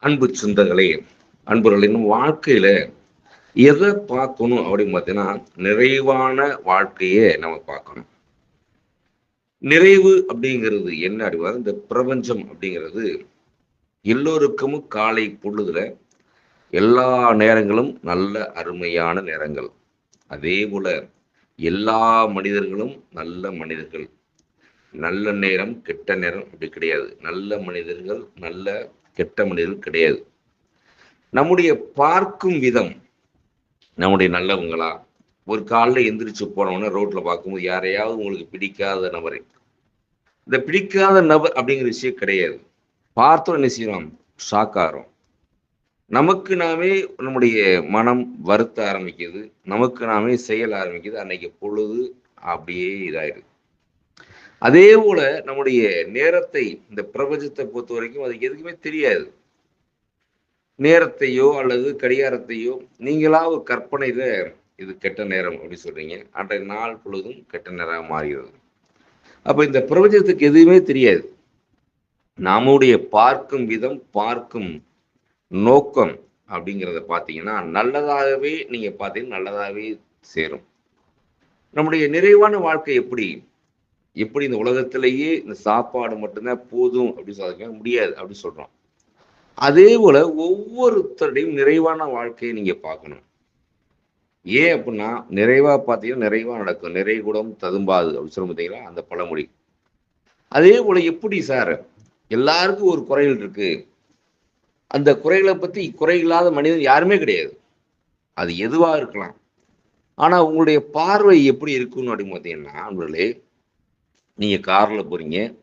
அன்பு சிந்தகளே, அன்பர்களின் வாழ்க்கையில எதை பார்க்கணும் அப்படின்னு பார்த்தீங்கன்னா, நிறைவான வாழ்க்கையை நம்ம பார்க்கணும். நிறைவு அப்படிங்கிறது என்ன அப்படின்னா, இந்த பிரபஞ்சம் அப்படிங்கிறது எல்லோருக்கும் காலை பொழுதுல எல்லா நேரங்களும் நல்ல அருமையான நேரங்கள். அதேபோல எல்லா மனிதர்களும் நல்ல மனிதர்கள். நல்ல நேரம், கெட்ட நேரம் அப்படி கிடையாது. நல்ல மனிதர்கள், நல்ல கெட்ட மனிதர்கள் கிடையாது. நம்முடைய பார்க்கும் விதம், நம்முடைய நல்லவங்களா, ஒரு காலைல எந்திரிச்சு போனோம்னா ரோட்ல பார்க்கும்போது யாரையாவது உங்களுக்கு பிடிக்காத நபரை, இந்த பிடிக்காத நபர் அப்படிங்கிற விஷயம் கிடையாது. பார்த்தோம் என்ன செய்யறோம்? ஷாக் ஆகிறோம். நமக்கு நாமே நம்முடைய மனம் வருத்த ஆரம்பிக்குது. நமக்கு நாமே செயல் ஆரம்பிக்குது. அன்னைக்கு பொழுது அப்படியே இதாயிடுது. அதே போல நம்முடைய நேரத்தை, இந்த பிரபஞ்சத்தை பொறுத்த வரைக்கும் அதுக்கு எதுக்குமே தெரியாது. நேரத்தையோ அல்லது கடிகாரத்தையோ நீங்களா ஒரு கற்பனையில இது கெட்ட நேரம் அப்படின்னு சொல்றீங்க. அன்றைய நாள் பொழுதும் கெட்ட நேரம் மாறுகிறது. அப்ப இந்த பிரபஞ்சத்துக்கு எதுவுமே தெரியாது. நம்முடைய பார்க்கும் விதம், பார்க்கும் நோக்கம் அப்படிங்கிறத பார்த்தீங்கன்னா, நல்லதாகவே நீங்க பார்த்தீங்கன்னா நல்லதாகவே சேரும். நம்முடைய நிறைவான வாழ்க்கை எப்படி? எப்படி இந்த உலகத்திலேயே இந்த சாப்பாடு மட்டும்தான் போதும் அப்படின்னு சொல்ல முடியாது அப்படின்னு சொல்றோம். அதே போல ஒவ்வொருத்தருடையும் நிறைவான வாழ்க்கையை நீங்க பார்க்கணும். ஏன் அப்படின்னா, நிறைவா பார்த்தீங்கன்னா நிறைவா நடக்கும். நிறைகுடம் ததும்பாது அப்படின்னு சொல்ல பார்த்தீங்களா அந்த பழமொழி. அதே போல எப்படி சார் எல்லாருக்கும் ஒரு குறைகள் இருக்கு. அந்த குறைகளை பத்தி குறை இல்லாத மனிதன் யாருமே கிடையாது. அது எதுவா இருக்கலாம். ஆனா உங்களுடைய பார்வை எப்படி இருக்குன்னு அப்படின்னு பார்த்தீங்கன்னா, நண்பர்களே, நீங்க கார்ல போறீங்க.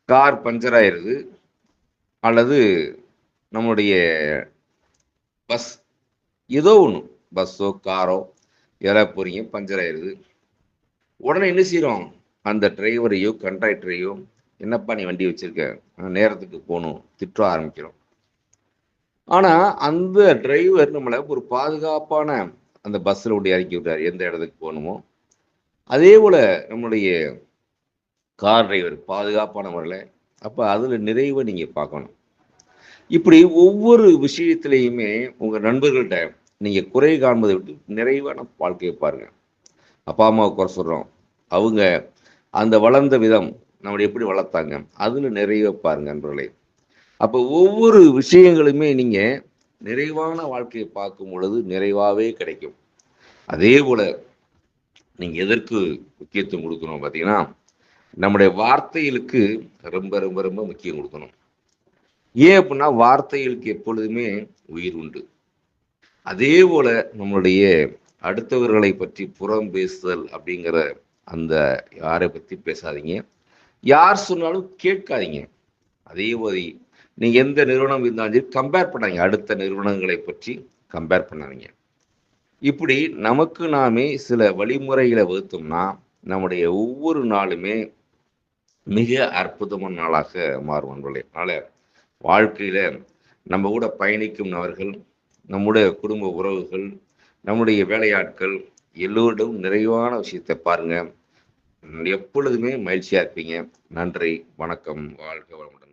கார் பஞ்சர் ஆயிருது. அல்லது நம்முடைய பஸ் ஏதோ ஒண்ணு. பஸ்ஸோ, காரோ எதுல போறீங்க பஞ்சர் ஆயிருது. உடனே என்ன செய்றோம்? அந்த டிரைவரையோ, கண்டக்டரையோ, "என்னப்பா நீ வண்டி வச்சிருக்க? நேரத்துக்கு போணும்." திட்ட ஆரம்பிக்கிறோம். ஆனா, அந்த டிரைவர் நம்மள ஒரு பாதுகாப்பான அந்த பஸ்ல கொண்டு இறக்கி விட்டாரு. எந்த இடத்துக்கு போணுமோ. அதே போல நம்முடைய கார் டிரைவர் பாதுகாப்பான முறையில அப்ப அதுல நிறைவ நீங்க பார்க்கணும். இப்படி ஒவ்வொரு விஷயத்திலயுமே உங்க நண்பர்கள்ட்ட நீங்க குறை காண்பதை விட்டு நிறைவான வாழ்க்கையை பாருங்க. அப்பா அம்மாவை குறை சொல்றோம். அவங்க அந்த வளர்ந்த விதம் நம்மளை எப்படி வளர்த்தாங்க அதுல நிறைவா பாருங்க நண்பர்களே. அப்ப ஒவ்வொரு விஷயங்களுமே நீங்க நிறைவான வாழ்க்கையை பார்க்கும் பொழுது நிறைவாவே கிடைக்கும். அதே போல நீங்க எதற்கு முக்கியத்துவம் கொடுக்கணும் பார்த்தீங்கன்னா, நம்முடைய வார்த்தைகளுக்கு ரொம்ப ரொம்ப ரொம்ப முக்கியம் கொடுக்கணும். ஏன் அப்படின்னா வார்த்தைகளுக்கு எப்பொழுதுமே உயிர் உண்டு. அதே போல நம்மளுடைய அடுத்தவர்களை பற்றி புறம் பேசுதல் அப்படிங்கிற அந்த யாரை பத்தி பேசாதீங்க. யார் சொன்னாலும் கேட்காதீங்க. அதே மாதிரி நீங்க எந்த நிறுவனம் இருந்தாலும் சரி கம்பேர் பண்ணாதீங்க. அடுத்த நிறுவனங்களை பற்றி கம்பேர் பண்ணாதீங்க. இப்படி நமக்கு நாமே சில வழிமுறைகளை வகுத்தோம்னா நம்முடைய ஒவ்வொரு நாளுமே மிக அற்புதமான நாளாக மாறும் நண்பர்களே. அதனால வாழ்க்கையில நம்ம கூட பயணிக்கும் நபர்கள், நம்முடைய குடும்ப உறவுகள், நம்முடைய வேலையாட்கள் எல்லோரிடம் நிறைவான விஷயத்தை பாருங்க. எப்பொழுதுமே மகிழ்ச்சியா இருப்பீங்க. நன்றி, வணக்கம், வாழ்க வளமுடன்.